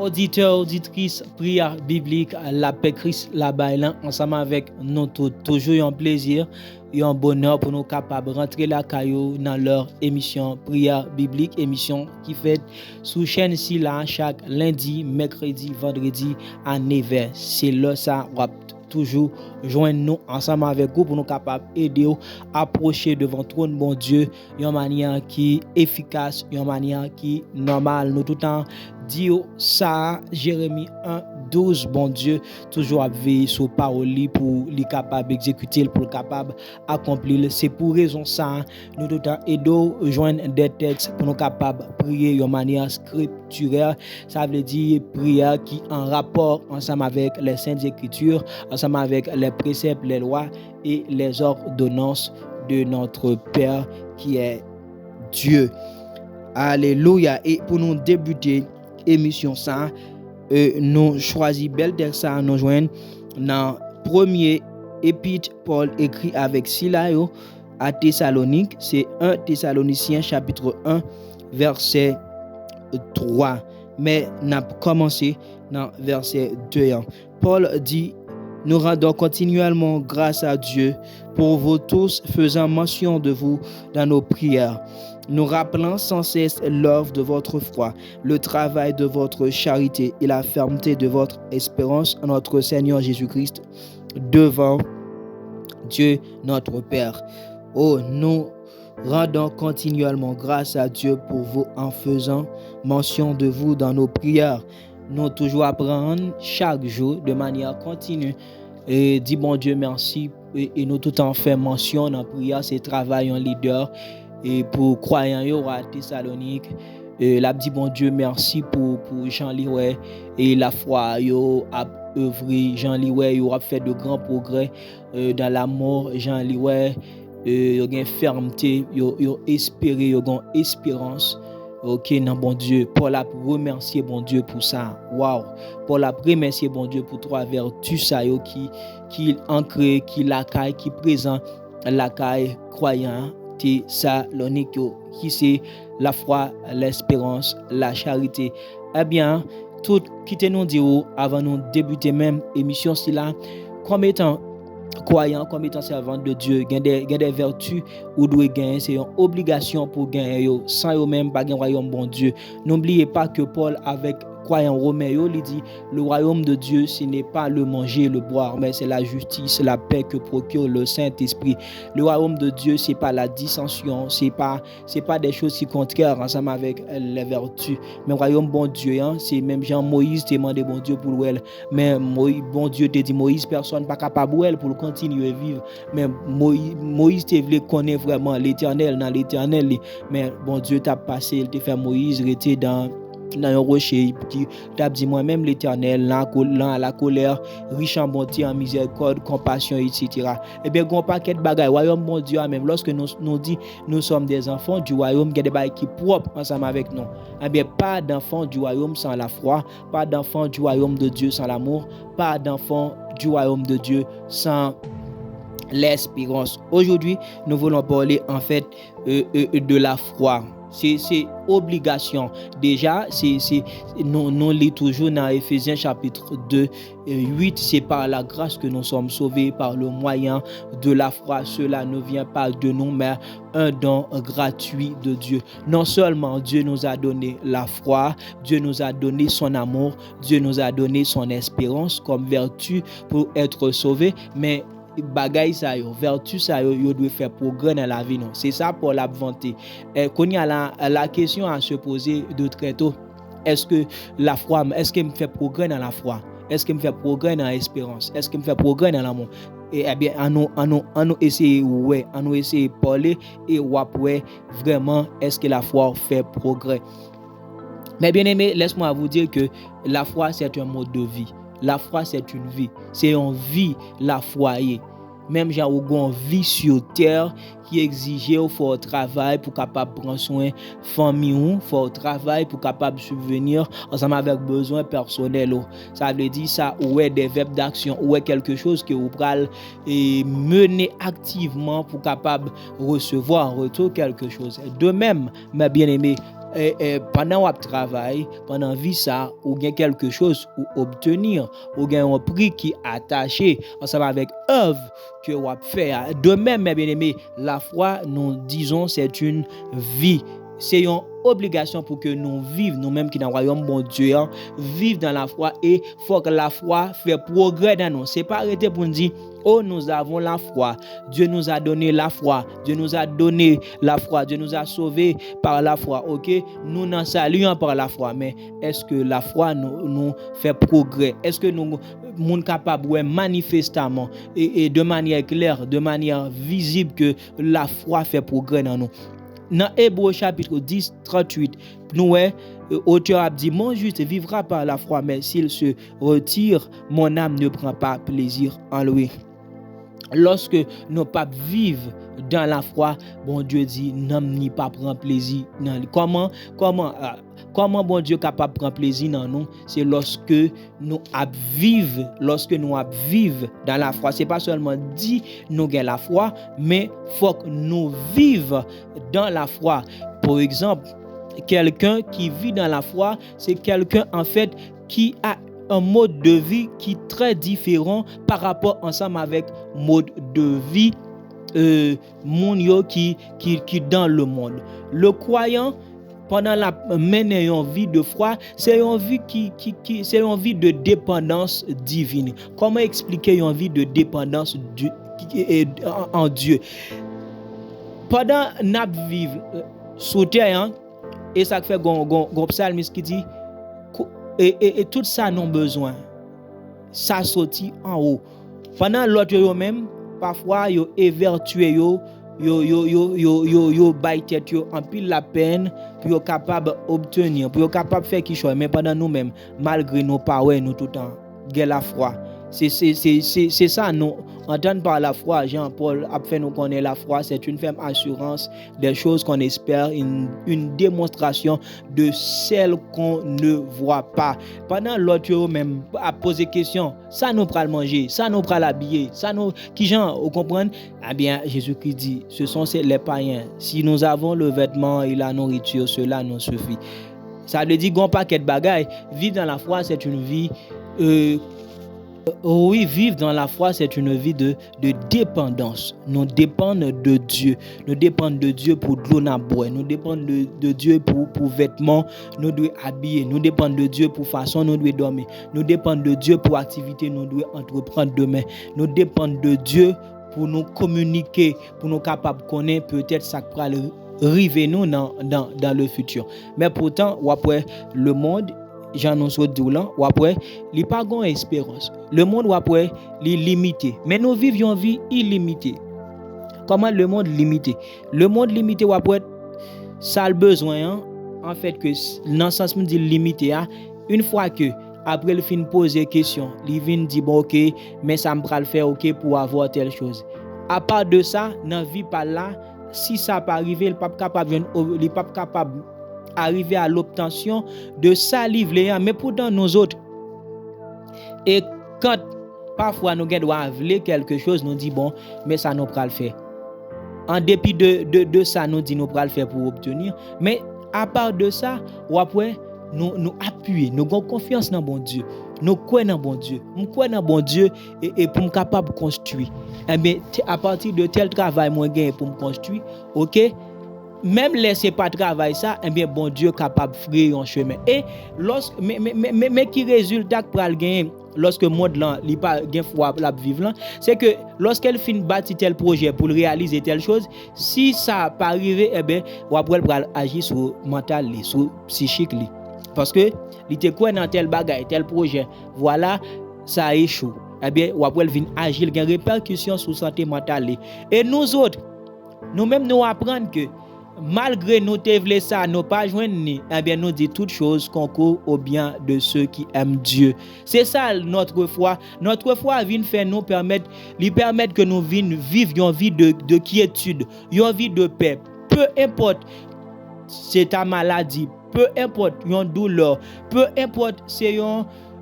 Auditeurs, auditrices, prière biblique, la paix Christ, la baille ensemble avec nous tous. Toujours un plaisir et un bonheur pour nous capables de rentrer la caillou dans leur émission prière biblique, émission qui fait sous chaîne ici là chaque lundi, mercredi, vendredi à 9h. C'est là ça toujours joindre nous ensemble avec vous pour nous capables d'aider à approcher devant trône bon Dieu d'une manière qui est efficace, d'une manière qui est normale. Nous tout le temps dire ça, Jérémie 1:12, bon Dieu, toujours à veiller sur parole pour les capable d'exécuter, pour le capable d'accomplir. C'est pour raison ça, nous tout le temps aider joindre des textes pour nous capables de prier d'une manière scripturaire. Ça veut dire prière qui en rapport ensemble avec les saintes écritures, ensemble avec les préceptes, les lois et les ordonnances de notre Père qui est Dieu. Alléluia. Et pour nous débuter émission ça, nous choisissons bel texte ça nous joindre dans premier épître Paul écrit avec Silayo à Thessalonique, c'est 1 Thessaloniciens chapitre 1 verset 3. Mais n'a commencé dans verset 2. Paul dit: nous rendons continuellement grâce à Dieu pour vous tous, faisant mention de vous dans nos prières, nous rappelant sans cesse l'œuvre de votre foi, le travail de votre charité et la fermeté de votre espérance en notre Seigneur Jésus-Christ devant Dieu notre Père. Oh, nous rendons continuellement grâce à Dieu pour vous en faisant mention de vous dans nos prières. Nous toujours apprendre chaque jour de manière continue et dit bon Dieu merci et nous tout en fait mention dans prière, c'est travail en leader et pour croyants yo à Thessalonique, l'a dit bon Dieu merci pour Jean Liway et la foi yo a œuvré. Jean Liway yo a fait de grands progrès dans l'amour. Jean Liway yo gain fermeté, yo espérer, yo gain espérance. Ok, non, bon Dieu, Paul a remercié bon Dieu pour ça. Wow, Paul a remercié bon Dieu pour trois vertus ça yo qui ancré, qui l'accueille, qui présent l'accueille croyant Thessalonique qui c'est la foi, l'espérance, la charité. Eh bien, tout qui te nous dit avant nous débuter même émission si là comme étant croyant, comme étant servant de Dieu, il y a des vertus ou doit gagner, c'est une obligation pour gagner sans eux même pas gagner royaume bon Dieu. N'oubliez pas que Paul avec croyant romain il dit le royaume de Dieu ce n'est pas le manger, le boire, mais c'est la justice, la paix que procure le Saint-Esprit. Le royaume de Dieu c'est pas la dissension, c'est pas des choses si contraires ensemble avec les vertus. Mais le royaume bon Dieu c'est même Jean Moïse demandé bon Dieu pour elle, mais bon Dieu te dit Moïse personne pas capable pour continuer à vivre. Mais Moïse te voulait connaître vraiment l'Éternel dans l'Éternel, mais bon Dieu t'a passé, il te fait Moïse rester dans un rocher qui t'a dit moi-même l'Éternel lent à la colère, riche en bonté, en miséricorde, compassion, etc. Eh bien gon paquet de bagaille royaume bon Dieu même lorsque nous dit nous sommes des enfants du royaume, il y a des bagailles qui propres ensemble avec nous. Eh bien pas d'enfants du royaume sans la foi, pas d'enfants du royaume de Dieu sans l'amour, pas d'enfants du royaume de Dieu sans l'espérance. Aujourd'hui, nous voulons parler en fait de la foi. C'est obligation. Déjà, nous lit toujours dans Éphésiens chapitre 2, 8, c'est par la grâce que nous sommes sauvés par le moyen de la foi. Cela ne vient pas de nous, mais un don gratuit de Dieu. Non seulement Dieu nous a donné la foi, Dieu nous a donné son amour, Dieu nous a donné son espérance comme vertu pour être sauvés, mais bagay ça yo vertu ça yo doit faire progrès dans la vie non, c'est ça pour la vanter. Qu'on y a la question à se poser de très tôt, est-ce que la foi, est-ce qu'elle me fait progrès dans la foi, est-ce qu'elle me fait progrès dans l'espérance, est-ce qu'elle me fait progrès dans l'amour? Et eh bien on nous essayer de parler et ouais vraiment est-ce que la foi fait progrès. Mais bien aimé, laisse-moi vous dire que la foi c'est un mode de vie. La foi, c'est une vie. C'est une vie, la foi. Même j'ai une vie sur terre qui exige un fort travail pour capable prendre soin de famille, fort travail pour capable subvenir ensemble avec besoin personnel. Ça veut dire ça ouais des verbes d'action, ouais quelque chose que vous pral mener activement pour capable recevoir en retour quelque chose. De même, mes bien-aimés, pendant ou travail, pendant vie ça, ou bien quelque chose ou obtenir, ou bien un prix qui est attaché ensemble avec œuvre que ou fait. De même, mes bien-aimés, la foi, nous disons, c'est une vie. C'est une obligation pour que nous vivions, nous-mêmes qui dans le royaume bon Dieu, vivre dans la foi et faut que la foi fait progrès dans nous. C'est pas arrêter pour nous dire, oh, nous avons la foi. Dieu nous a donné la foi. Dieu nous a donné la foi. Dieu nous a sauvés par la foi. Ok, nous n'en saluons par la foi. Mais est-ce que la foi nous fait progrès? Est-ce que nous sommes capables de manifestement et de manière claire, de manière visible que la foi fait progrès dans nous? Dans Hébreux chapitre 10, 38, nous, auteur a dit, mon juste vivra par la foi, mais s'il se retire, mon âme ne prend pas plaisir en lui. Lorsque nos papes vivent dans la foi, bon Dieu dit, n'aime ni pas prend plaisir dans lui. Comment bon Dieu capable de prendre plaisir dans nous? C'est lorsque nous vivons dans la foi. C'est pas seulement dit nous avons la foi, mais faut que nous vivions dans la foi. Par exemple, quelqu'un qui vit dans la foi, c'est quelqu'un en fait qui a un mode de vie qui est très différent par rapport ensemble avec mode de vie mon qui dans le monde. Le croyant pendant la mener une vie de foi, c'est une vie c'est une vie de dépendance divine. Comment expliquer une vie de dépendance en Dieu? Pendant nous vivons sous terre, et ça fait gon psalmiste qui dit et tout ça non besoin. Ça sorti en haut. Pendant l'autre yo même parfois yo évertué yo bay tête yo en pile la peine pour yo capable obtenir, pour yo capable faire qui chose, mais pendant nous même malgré nos paroles nous tout le temps gè la foi. C'est ça nous entendre par la foi. Jean-Paul a fait nous connaître la foi, c'est une ferme assurance des choses qu'on espère, une démonstration de celles qu'on ne voit pas. Pendant l'autre même à poser question, ça nous pral manger, ça nous pral habiller, ça nous qui gens vous comprenez? Eh bien Jésus-Christ dit, ce sont les païens. Si nous avons le vêtement et la nourriture, cela nous suffit. Ça veut dire qu'on paquet de bagailles. Vivre dans la foi, c'est une vie oui, vivre dans la foi, c'est une vie de dépendance. Nous dépendons de Dieu. Nous dépendons de Dieu pour de l'eau à boire. Nous dépendons de Dieu pour vêtements, nous devons habiller. Nous dépendons de Dieu pour façon, nous devons dormir. Nous dépendons de Dieu pour activité, nous devons entreprendre demain. Nous dépendons de Dieu pour nous communiquer, pour nous capables de connaître peut-être ça qui va arriver nous dans le futur. Mais pourtant, après le monde, j'annonce au là ou après il pas gon espérance. Le monde ou après il limité, mais nous vivons une vie illimitée. Comment le monde limité? Le monde limité ou après ça le besoin en fait que dans le sens dit limité une fois que après il fin poser question, il vient dire bon OK, mais ça me le faire OK pour avoir telle chose. À part de ça, dans vie par là, si ça pas arriver, il pas capable arriver à l'obtention de ça livrer, mais pourtant nous autres et quand parfois nous doit vouloir quelque chose, nous dit bon mais ça nous pral faire en dépit de ça nous dit nous pral faire pour obtenir, mais à part de ça ou après nous appuyer, nous avons confiance dans bon Dieu, nous croyons dans bon Dieu, nous croyons dans bon Dieu et pour me capable de construire. Et bien à partir de tel travail moi gain pour me construire, OK, même laisser pas travail ça, eh bien bon Dieu capable frayer un chemin. Et lorsque mais qui résultat pral gagner lorsque monde là li pas gain foi la vivre là, c'est que lorsqu'elle fin bâti tel projet pour réaliser telle chose, si ça pas arrivé, eh bien ou après pral agir sur mental li, sur psychique li. Parce que il était quoi dans tel bagaille, tel projet, voilà, ça a échoué. Eh bien ou après vinn agir, il y a répercussions sur santé mentale li. Et nous autres, nous-mêmes nous apprendre que malgré nous te ça, nous pas joindre ni, eh bien nous dit toutes choses concourent au bien de ceux qui aiment Dieu. C'est ça notre foi. Notre foi vient faire nous permettre que nous vivions une vie de quiétude, une vie de paix. Peu importe c'est ta maladie, peu importe une douleur, peu importe c'est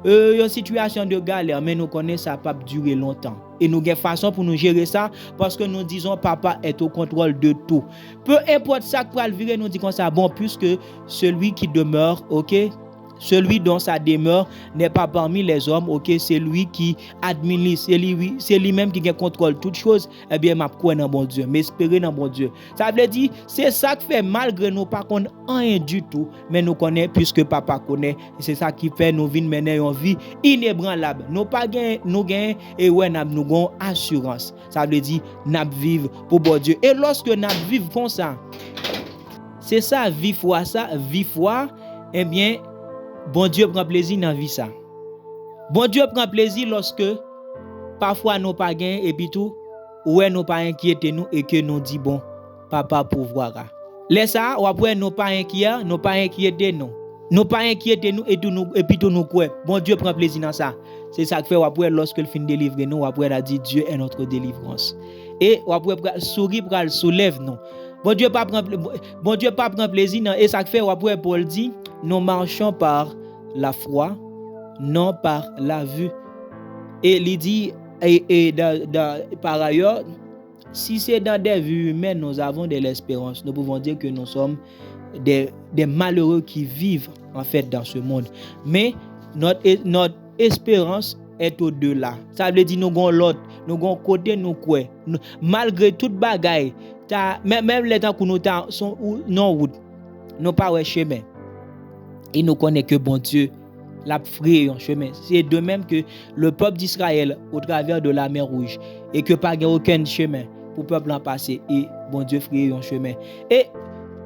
une situation de galère, mais nous connaissons ça pas durer longtemps. Et nous avons une façon pour nous gérer ça parce que nous disons papa est au contrôle de tout. Peu importe ça que va le virer, nous disons ça bon puisque celui qui demeure, ok, celui dont sa demeure n'est pas parmi les hommes, ok, c'est lui qui administre, c'est lui-même qui contrôle toutes choses. Eh bien, m'a croire dans bon Dieu, m'espérer dans bon Dieu. Ça veut dire, c'est ça qui fait malgré nous pas qu'on rien du tout, mais nous connaît puisque papa connaît. C'est ça qui fait nous vivre mener une vie inébranlable. Nous pas gain, nous gain et ouais nous avons assurance. Ça veut dire n'a vivre pour bon Dieu. Et lorsque n'a vivre comme ça, c'est ça vie foi eh bien bon Dieu prend plaisir dans vie ça. Bon Dieu prend plaisir lorsque parfois nous pas gain et puis tout ouais nous pas inquiéter nous et que nous dit bon papa pourvoira. Laisse ça ou après nous pas inquiéter nous. Nous pas inquiéter nous et tout nous et puis tout nous quoi. Bon Dieu prend plaisir dans ça. C'est ça que fait après lorsque il fin délivrer nous après il a dit Dieu est notre délivrance. Et après souris pour le soulève nous. Bon Dieu pas prend plaisir non et ça que fait après Paul dit nous marchons par la foi, non par la vue. Et il dit, par ailleurs, si c'est dans des vues humaines, nous avons de l'espérance. Nous pouvons dire que nous sommes des malheureux qui vivent en fait dans ce monde. Mais notre espérance est au-delà. Ça veut dire nous avons l'autre, nous avons côté nous quoi. Malgré toute bagaille, même les temps que nous sont non route, nous pas au chemin. Et nous connaissons que bon Dieu l'a frayé un chemin. C'est de même que le peuple d'Israël au travers de la mer Rouge et que pas aucun chemin pour le peuple en passer et bon Dieu frayé un chemin. Et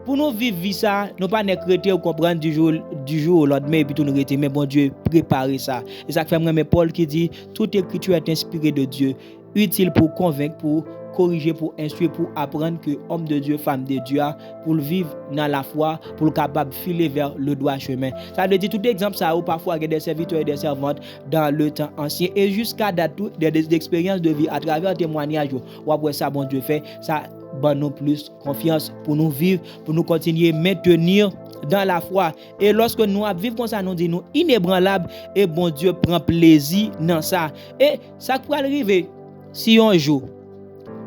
pour nous vivre ça, nous pas necréter ou comprendre du jour au lendemain et puis tout nous rester mais bon Dieu préparer ça. Et ça fait même Paul qui dit toute écriture est inspirée de Dieu, utile pour convaincre, pour corriger, pour instruire, pour apprendre que homme de Dieu, femme de Dieu, pour le vivre dans la foi, pour le capable filer vers le droit chemin. Ça veut dire tout exemple ça ou parfois il y a des serviteurs et des servantes dans le temps ancien et jusqu'à date des expériences de vie à travers témoignages ou après ça bon Dieu fait ça bon nous plus confiance pour nous vivre, pour nous continuer maintenir dans la foi. Et lorsque nous vivons comme ça, nous disons inébranlable et bon Dieu prend plaisir dans ça. Et ça peut arriver si un jour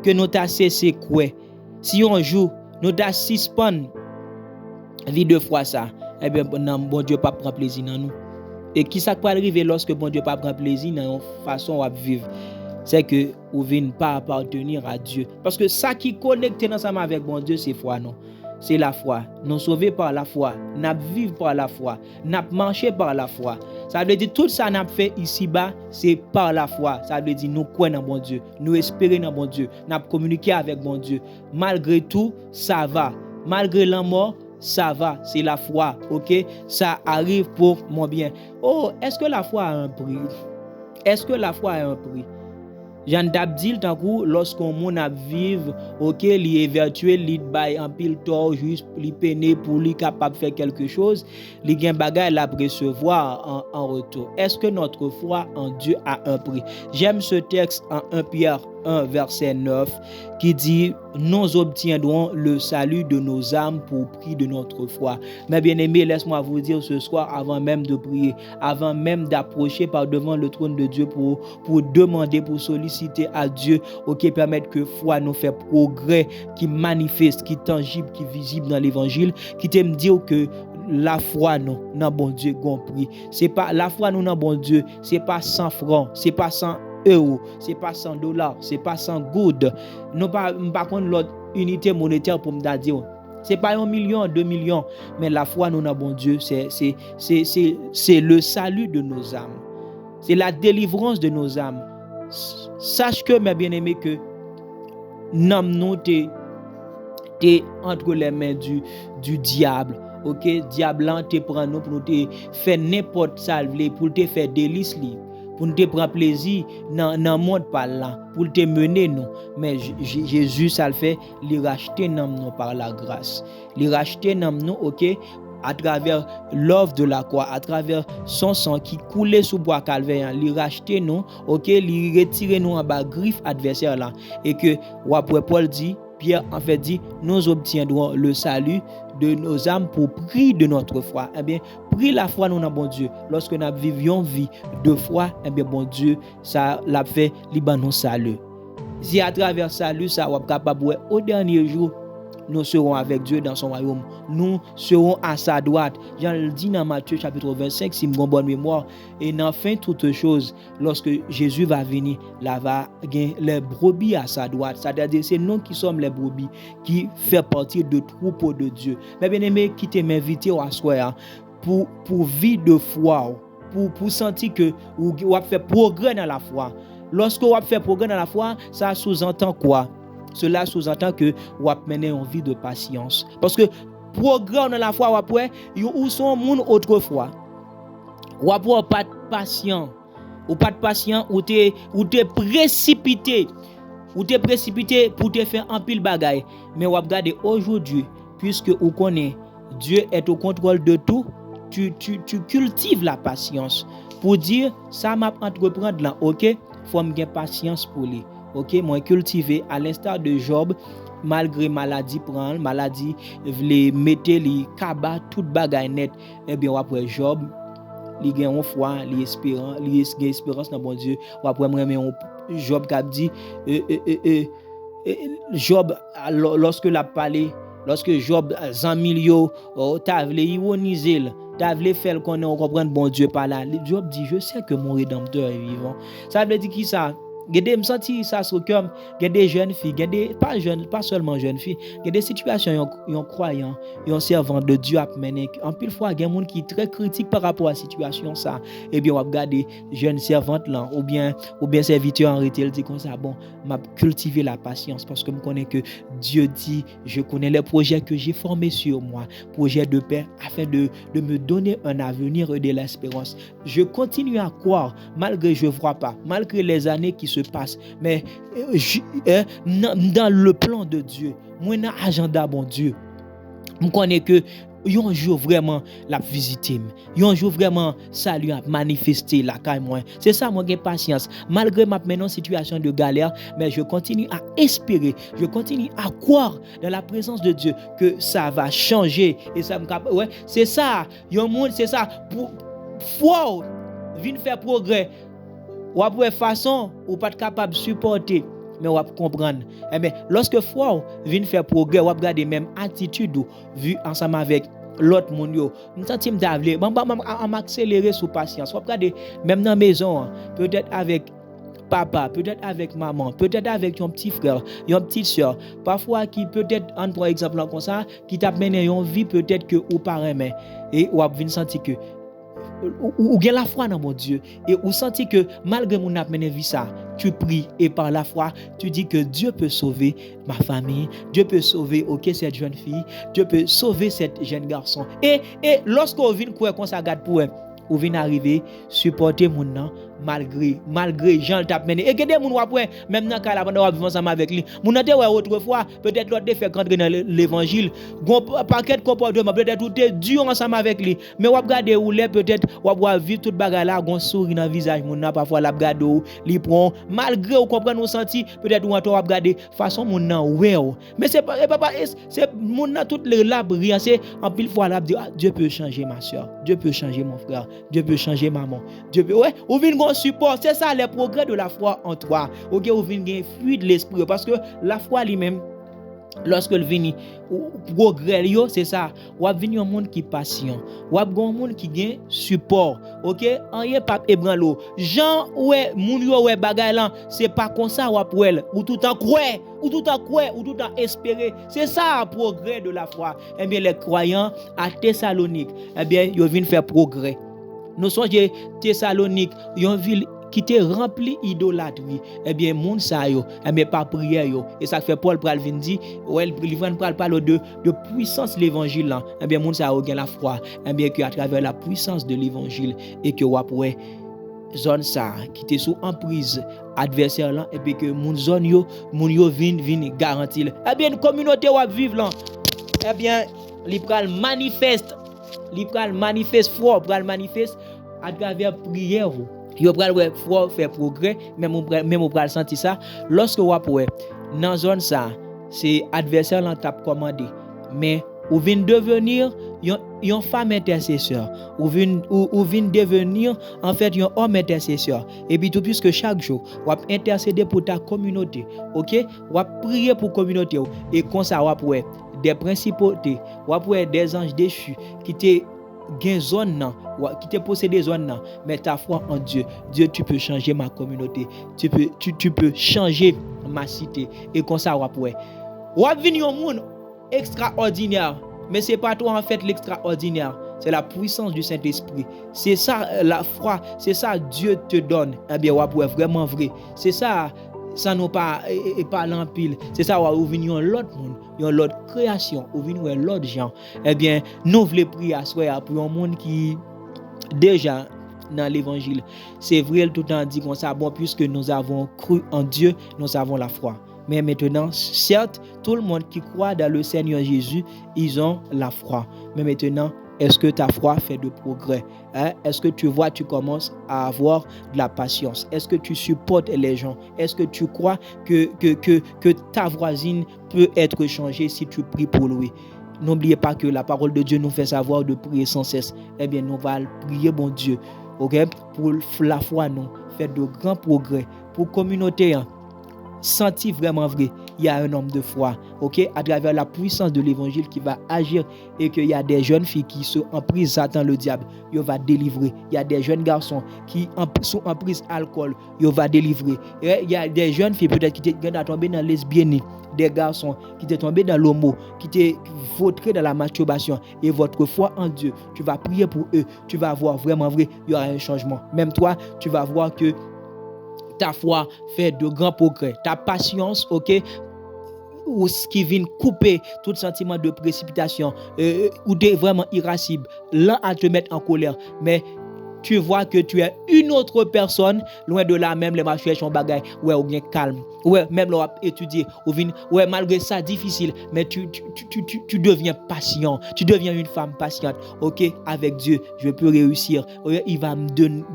que nous t'a cessé quoi, si un jour nous t'a suspend vie de foi ça, eh bien bon Dieu pas prend plaisir dans nous. Et qui ça peut arriver lorsque bon Dieu pas prend plaisir dans une façon à vivre, c'est que vous ne venez pas appartenir à Dieu. Parce que ça qui connecte ensemble avec bon Dieu, c'est foi, non? C'est la foi. Nous sauvés par la foi. Nous vivons par la foi. Nous marchons par la foi. Ça veut dire tout ça nous fait ici-bas, c'est par la foi. Ça veut dire nous croyons dans bon Dieu. Nous espérons dans bon Dieu. Nous communiquons avec bon Dieu. Malgré tout, ça va. Malgré la mort, ça va. C'est la foi. Ok? Ça arrive pour mon bien. Oh, est-ce que la foi a un prix? Est-ce que la foi a un prix? Jean d'Abdil tant que lorsqu'on moun a vivre OK li est virtuel li bay en pile tort juste li peine pour li capable faire quelque chose li gen bagay la recevoir en retour. Est-ce que notre foi en Dieu a un prix? J'aime ce texte en 1 Pierre 1 verset 9 qui dit nous obtiendrons le salut de nos âmes pour prix de notre foi. Mes bien-aimés, laisse-moi vous dire ce soir avant même de prier, avant même d'approcher par devant le trône de Dieu pour demander, pour solliciter à Dieu, OK, permettre que foi nous fait progrès qui manifeste, qui tangible, qui visible dans l'évangile, qui t'aime dire que la foi nous dans bon Dieu compris. C'est pas la foi nous dans bon Dieu, c'est pas 100 francs, c'est pas 100 euros, c'est pas 100 dollars, c'est pas 100 good. Non pas contre l'autre unité monétaire pour me dire. C'est pas 1 million, 2 millions, mais la foi nous dans bon Dieu, c'est le salut de nos âmes. C'est la délivrance de nos âmes. Sache que mes bien-aimés que nous t'es entre les mains du diable. OK, diable te prend nous pour nous te faire n'importe ça pour te faire délice li, pour nous te prendre plaisir dans monde par là, pour te mener nous. Mais Jésus ça le fait, il racheter nous par la grâce. Il racheter nous OK à travers l'œuvre de la croix, à travers son sang qui coulait sous bois calvaire, il racheter nous, OK, il retirer nous en bas griffe adversaire là et que après Paul dit Pierre en fait dit, nous obtiendrons le salut de nos âmes pour prix de notre foi. Eh bien, prix la foi nous dans bon Dieu. Lorsque nous vivions vie de foi, eh bien, bon Dieu, ça l'a fait, liban nous salut. Si à travers salut, ça va capable au dernier jour, nous serons avec Dieu dans son royaume. Nous serons à sa droite. Jean le dit dans Matthieu chapitre 25, si je bonne mémoire. Et enfin, toute chose, lorsque Jésus va venir, là va gagner les brebis à sa droite. C'est-à-dire, c'est nous qui sommes les brebis, qui fait partie de troupeau de Dieu. Mais bien aimé, qui t'ai invité à soir pour vie de foi, pour sentir que vous fait progrès dans la foi. Lorsque vous fait progrès dans la foi, ça sous-entend quoi? Cela sous-entend que vous menez une vie de patience. Parce que progrès dans la foi, vous sont monde autrefois. Vous n'avez pas de patient. Ou pas de patient, ou t'es précipité. Ou t'es précipité pour te faire un pile bagaille. Mais vous regardez aujourd'hui, puisque vous connaissez, Dieu est au contrôle de tout, tu cultives la patience. Pour dire, ça m'a entreprendre là, ok? Faut me gagner patience pour lui. Ok, moi cultivé à l'instar de Job, malgré maladie prend, maladie les mettre les kaba toute bagaille net. Eh bien après Job, il gagne foi, il espérance dans bon Dieu. Après moi Job qui a dit Job lorsque l'a parlé, lorsque Job 100 millions t'a voulu ironiser, t'a voulu faire qu'on comprendre bon Dieu par là. Job dit je sais que mon rédempteur est vivant. Ça veut dire qui ça? Gade me senti ça sur cœur, gade des jeunes filles, pas seulement jeunes filles, gade des situations yon croyant, yon servant de Dieu a mené. En pile fois il y a des gens qui très critique par rapport à la situation ça. Et bien on va regarder jeunes servantes là ou bien serviteurs en réalité dit comme ça bon, m'a cultiver la patience parce que je connais que Dieu dit je connais les projets que j'ai formés sur moi, projets de paix afin de me donner un avenir et de l'espérance. Je continue à croire malgré je vois pas, malgré les années qui se passe, mais dans le plan de Dieu, moi dans agenda bon Dieu, je connais que un jour vraiment la visiter, un jour vraiment salut a manifester la caille moi. C'est ça moi j'ai patience malgré ma maintenant situation de galère, mais je continue à espérer, je continue à croire dans la présence de Dieu que ça va changer et ça me ouais, c'est ça, un monde c'est ça pour foi vient faire progrès. Ou après façon ou pas capable de supporter mais on va comprendre. Eh bien, lorsque foi vient faire progrès, on va garder même attitude vu ensemble avec l'autre monde yo. Nous sentons d'avoir m'accélérer sous patience. On va garder même dans la maison, peut-être avec papa, peut-être avec maman, peut-être avec ton petit frère, une petite soeur, parfois qui peut-être en par exemple comme ça, qui t'a mené une vie peut-être que ou pas mais et ou va venir sentir que ou gain la foi dans mon Dieu et ou senti que malgré mon amené vie ça tu pries et par la foi tu dis que Dieu peut sauver ma famille, Dieu peut sauver cette jeune fille, Dieu peut sauver cette jeune garçon et lorsqu'on vient croire qu'on ça garde pour ou vient arriver supporter mon nan malgré Jean t'a mené et que des moun après même dans cas là pendant vivre ensemble avec lui mon nan autrefois peut-être l'autre fait rentrer dans l'évangile gon paquet comportement peut-être tout est dur ensemble avec lui mais on regarder ou les peut-être on va vivre toute bagarre là gon sourire dans visage mon nan parfois la regarder ou li prend malgré ou comprendre ou senti peut-être on va regarder façon mon nan ouais mais c'est pas c'est mon nan toute le là brillant c'est en pile fois là Dieu peut changer ma soeur, Dieu peut changer mon frère, Dieu peut changer maman, Dieu peut ouais ou vinn gon support, c'est ça les progrès de la foi en toi. OK, ou vinn gen fruit de l'esprit parce que la foi lui-même lorsque elle vient progrès yo c'est ça ou venir un monde qui patient ou un monde qui gain support OK rien pas ébranlo Jean ouais moun yo ouais bagay là c'est pas comme ça ou tout en croire ou tout en espérer c'est ça progrès de la foi. Eh bien les croyants à Thessalonique eh bien yo viennent faire progrès. Nous sommes Thessalonique une ville qui était rempli idolâtrie. Eh bien moun sa yo mais pas prière yo et ça fait Paul pral vinn dit ouais il pral parler de puissance l'évangile là. Eh bien moun sa yo gen la foi eh bien que à travers la puissance de l'évangile et que ouais zone ça qui était sous emprise adversaire là et puis que moun zone yo vinn garantir eh bien une communauté wa vivre là eh bien li pral manifeste foi pral manifeste à travers prière. Yo pral faire progrès même on pral sentir ça lorsque on après dans zone ça c'est adversaire là t'a commandé, mais ou vient devenir une femme intercesseur, ou vient devenir en fait un homme intercesseur. Et puis tout puisque chaque jour, on va intercéder pour ta communauté, ok? On va prier pour communauté et comme ça on va pouvoir des principautés, on va pouvoir des anges déchus qui te gain zone nan, qui te possédé zone nan, mais ta foi en Dieu, tu peux changer ma communauté, tu peux changer ma cité et comme ça on va pouvoir venir un monde extraordinaire, mais c'est pas toi en fait l'extraordinaire, c'est la puissance du Saint-Esprit. C'est ça la foi, c'est ça Dieu te donne. Eh bien, on va pouvoir vraiment vrai. C'est ça nous pas et pas l'empile. C'est ça on va venir l'autre monde, l'autre création, on venir l'autre gens. Eh bien, nous voulons prier à soi pour un monde qui déjà dans l'évangile. C'est vrai tout le temps dit comme ça, bon, puisque nous avons cru en Dieu, nous avons la foi. Mais maintenant, certes, tout le monde qui croit dans le Seigneur Jésus, ils ont la foi. Mais maintenant, est-ce que ta foi fait de progrès? Est-ce que tu vois, tu commences à avoir de la patience? Est-ce que tu supportes les gens? Est-ce que tu crois que ta voisine peut être changée si tu pries pour lui? N'oubliez pas que la parole de Dieu nous fait savoir de prier sans cesse. Eh bien, nous allons prier, bon Dieu, okay? Pour la foi, nous fait de grands progrès. Pour la communauté, senti vraiment vrai, il y a un homme de foi, ok, à travers la puissance de l'évangile qui va agir et qu'il y a des jeunes filles qui sont en prise Satan le diable, il va délivrer. Il y a des jeunes garçons qui sont en prise alcool, il va délivrer. Et il y a des jeunes filles peut-être qui sont tombées dans lesbianisme, des garçons qui sont tombés dans l'homo, qui sont vautrés dans la masturbation. Et votre foi en Dieu, tu vas prier pour eux, tu vas voir vraiment vrai, il y aura un changement. Même toi, tu vas voir que ta foi fait de grands progrès. Ta patience, ok, ou ce qui vient couper tout sentiment de précipitation, ou de vraiment irascible, l'un à te mettre en colère, mais tu vois que tu es une autre personne, loin de là même les marchés sont bagaille, ouais, ou bien calme, ouais, même là étudier, ou bien, ouais, malgré ça difficile, mais tu deviens patient, tu deviens une femme patiente, ok, avec Dieu, je peux réussir, il va me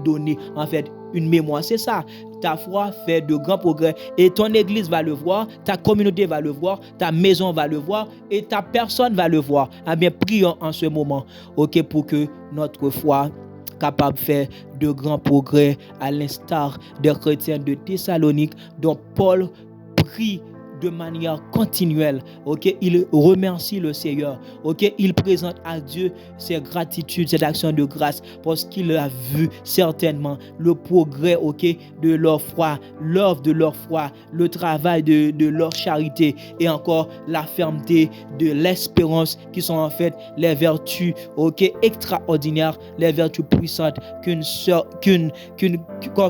donner, en fait, une mémoire, c'est ça. Ta foi fait de grands progrès et ton église va le voir, ta communauté va le voir, ta maison va le voir et ta personne va le voir. Eh bien, prions en ce moment, ok, pour que notre foi capable de faire de grands progrès à l'instar des chrétiens de Thessalonique dont Paul prie de manière continuelle, ok, il remercie le Seigneur, ok, il présente à Dieu ses gratitudes, ses actions de grâce parce qu'il a vu certainement le progrès, ok, de leur foi, l'œuvre de leur foi, le travail de leur charité et encore la fermeté de l'espérance qui sont en fait les vertus, ok, extraordinaires, les vertus puissantes qu'un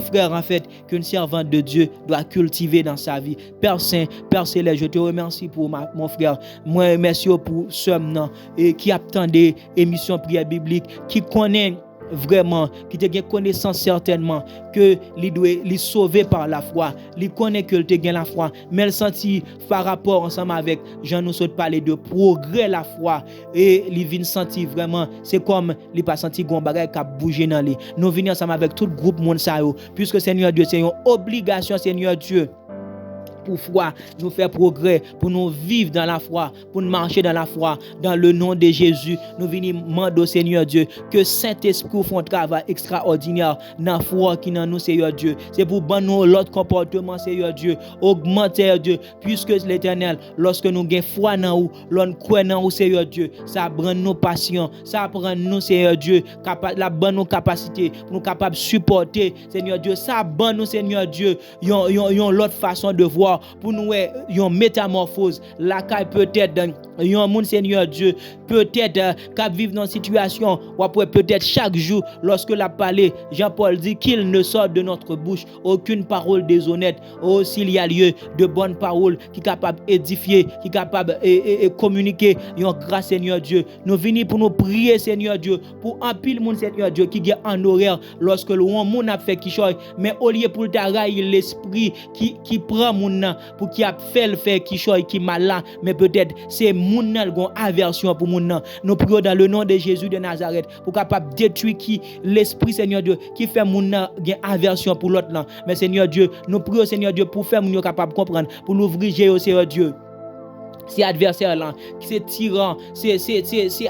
frère en fait, qu'une servante de Dieu doit cultiver dans sa vie. Père Saint, Père Céleste, je te remercie pour mon frère. Moi, merci pour ce moment et qui attend des émissions prière biblique, qui connaît vraiment, qui te gagne connaissance certainement que il doit les sauver par la foi. Il connaît que te gagne la foi, mais il sentit par rapport ensemble avec Jean nous saute parler de progrès la foi et il vient sentir vraiment c'est comme il pas senti gon bagay qui a bougé dans lui. Nous venons ensemble avec tout groupe monde ça puisque Seigneur Dieu c'est une obligation Seigneur Dieu pour foi, nous faire progrès, pour nous vivre dans la foi, pour nous marcher dans la foi, dans le nom de Jésus. Nous venons demander au Seigneur Dieu que Saint-Esprit fasse un travail extraordinaire dans la foi qui est dans nous, Seigneur Dieu. C'est pour nous l'autre comportement, Seigneur Dieu. Augmenter, Dieu, puisque l'Éternel, lorsque nous avons foi dans nous, l'on croit dans nous, Seigneur Dieu, ça prend nos patients, ça prend nous, Seigneur Dieu, la bonne nos capacités, pour nous capables de supporter, Seigneur Dieu, ça prend nous, Seigneur Dieu, l'autre façon de voir. Pour nous une métamorphose la caille peut-être dans un monde Seigneur Dieu peut-être qui vivre dans une situation ou peut-être chaque jour lorsque la parlé Jean-Paul dit qu'il ne sort de notre bouche aucune parole déshonnête s'il y a lieu de bonnes paroles qui est capable d'édifier qui est capable de communiquer une grâce Seigneur Dieu nous venons pour nous prier Seigneur Dieu pour un pile monde Seigneur Dieu qui est en horaire lorsque le monde a fait qui choy mais au lieu pour t'arrailler l'esprit qui prend monde pour qui a fait le faire qui choy qui malin mais peut-être c'est moun nan gon aversion pour moun nan. Nous prions dans le nom de Jésus de Nazareth pour capable détruire qui l'esprit Seigneur Dieu qui fait moun nan gen aversion pour l'autre là. Mais Seigneur Dieu, nous prions Seigneur Dieu pour faire moun capable comprendre, pour l'ouvrir Seigneur Dieu. c'est adversaire là, c'est tyran, c'est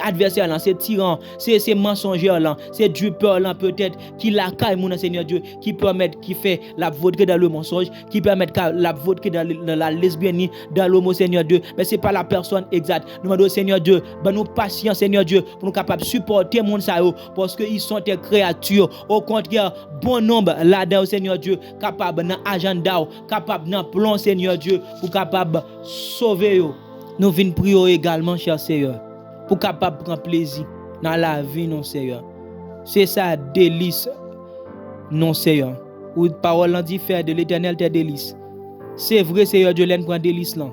adversaire là, c'est tyran, c'est mensongère là, c'est dupeur là peut-être qui la caille mon Seigneur Dieu, qui permet qui fait la vaudre dans le mensonge, qui permet la vaudre dans la lesbianisme, dans l'homo Seigneur Dieu, mais c'est pas la personne exacte. Nous demandons Seigneur Dieu, ben nous patience Seigneur Dieu pour nous capables supporter monde ça parce que ils sont des créatures. Au contraire, bon nombre là-dedans Seigneur Dieu, capable dans agenda, capable dans plan Seigneur Dieu pour capable sauver yo. Nous venons prier également, cher Seigneur, pour capable prendre plaisir dans la vie, non Seigneur. C'est ça, délice, non Seigneur. Où parole en dit faire de l'Éternel tes délices. C'est vrai, Seigneur Dieu, l'en prend délice là.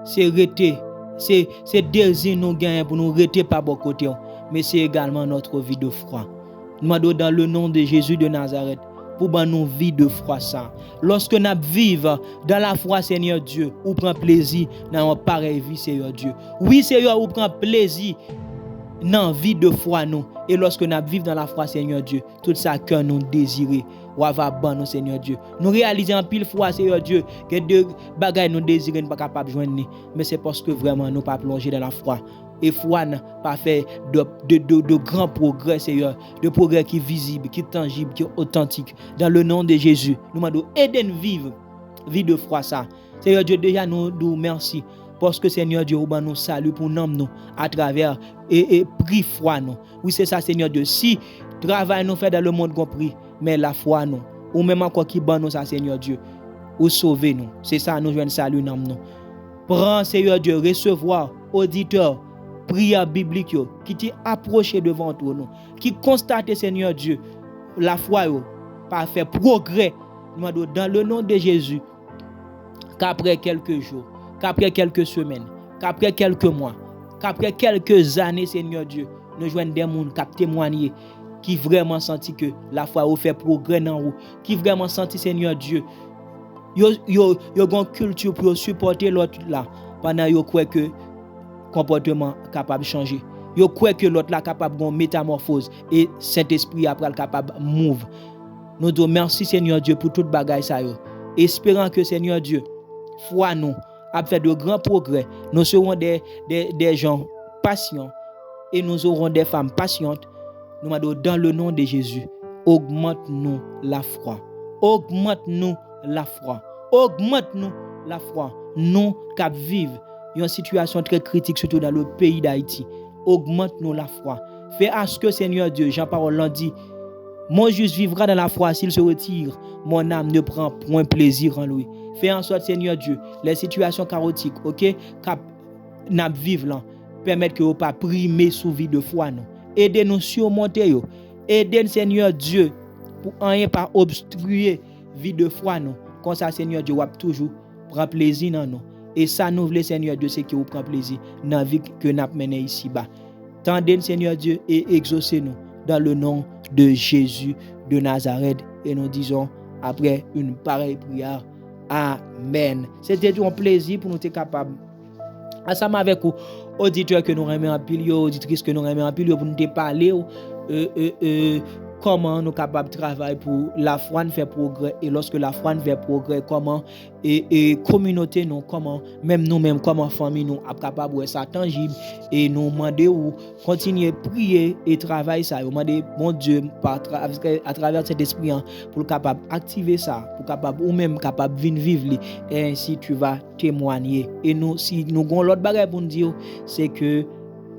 C'est rester, c'est désir nous gagner pour nous rester par bon côté. Mais c'est également notre vie de foi. Nous demandons dans le nom de Jésus de Nazareth, pour nous vie de foi ça. Lorsque nous vivons dans la foi, Seigneur Dieu, ou prend plaisir dans une pareille vie, Seigneur Dieu. Oui, Seigneur, ou prend plaisir dans la vie de foi nous. Et lorsque nous vivons dans la foi, Seigneur Dieu, tout ça que nous désirons, ou va bon nous, Seigneur Dieu. Nous réalisons en pile fois, Seigneur Dieu, que deux bagailles nous désirons, nous pas capable de joindre. Mais c'est parce que vraiment nous pas plongé dans la foi. Et foi n'a pas fait de grands progrès, Seigneur, de progrès qui est visible, qui est tangible, qui est authentique. Dans le nom de Jésus, nous demandons aider nous vivre vie de foi ça. Seigneur Dieu, déjà nous merci parce que Seigneur Dieu, nous salue pour nous à travers et prix foi nous. Oui, c'est ça, Seigneur Dieu. Si travail nous fait dans le monde compris, mais la foi nous, ou même encore qui ban nous ça, Seigneur Dieu, ou sauver nous. C'est ça, nous jouons salut dans nous. Prends, Seigneur Dieu, recevoir auditeur prière biblique qui t'est approché devant toi nous, qui constate Seigneur Dieu la foi pas fait progrès dans le nom de Jésus, qu'après quelques jours, qu'après quelques semaines, qu'après quelques mois, qu'après quelques années Seigneur Dieu, nous joignons des gens qui témoignent qui vraiment senti que la foi a fait progrès dans vous, qui vraiment senti Seigneur Dieu yo une culture pour supporter l'autre là pendant yo croit que comportement capable de changer. Yo croit que l'autre là capable de métamorphose et Saint-Esprit après capable move. Nous disons merci Seigneur Dieu pour toute bagaille ça yo. Espérant que Seigneur Dieu foi nous a fait de grands progrès. Nous serons des gens patients et nous aurons des femmes patientes. Nous demandons dans le nom de Jésus, augmente-nous la foi. Augmente-nous la foi. Augmente-nous la foi. Nous qui vivons une situation très critique, surtout dans le pays d'Haïti. Augmente-nous la foi. Fais à ce que, Seigneur Dieu, Jean-Paul l'a dit, mon juste vivra dans la foi s'il se retire. Mon âme ne prend point plaisir en lui. Fais en sorte, Seigneur Dieu, les situations chaotiques, ok, cap n'a vivre là, permettre que vous pas primer sous vie de foi non. Aidez-nous surmonter yo. Aidez Seigneur Dieu pour rien pas obstruer vie de foi non. Comme ça Seigneur Dieu va toujours prendre plaisir dans nous. Et ça nous voulons Seigneur Dieu c'est que vous prend plaisir dans la vie que nous menons ici bas. Tendez Seigneur Dieu et exaucez-nous dans le nom de Jésus de Nazareth et nous disons après une pareille prière amen. C'était un plaisir pour nous être capables ensemble avec vous auditeurs que nous aimons en pile, auditrices que nous aimons en pile pour nous parler comment nous sommes capables de travailler pour la foi faire progrès et lorsque la foi fait progrès comment et communauté nous comment même nous-mêmes comme famille nous sommes capables de ça tangible et nous demander ou continuer à prier et travailler ça demander mon Dieu à travers cet esprit pour capable activer ça pour capable ou même capable vivre et ainsi tu vas témoigner et nous si nous avons l'autre bagage pour nous dire c'est que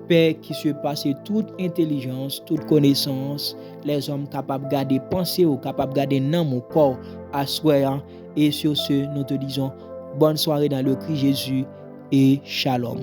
paix qui se passe toute intelligence, toute connaissance, les hommes capables de garder pensée ou capables de garder dans mon corps à soi. Et sur ce, nous te disons bonne soirée dans le Christ Jésus et shalom.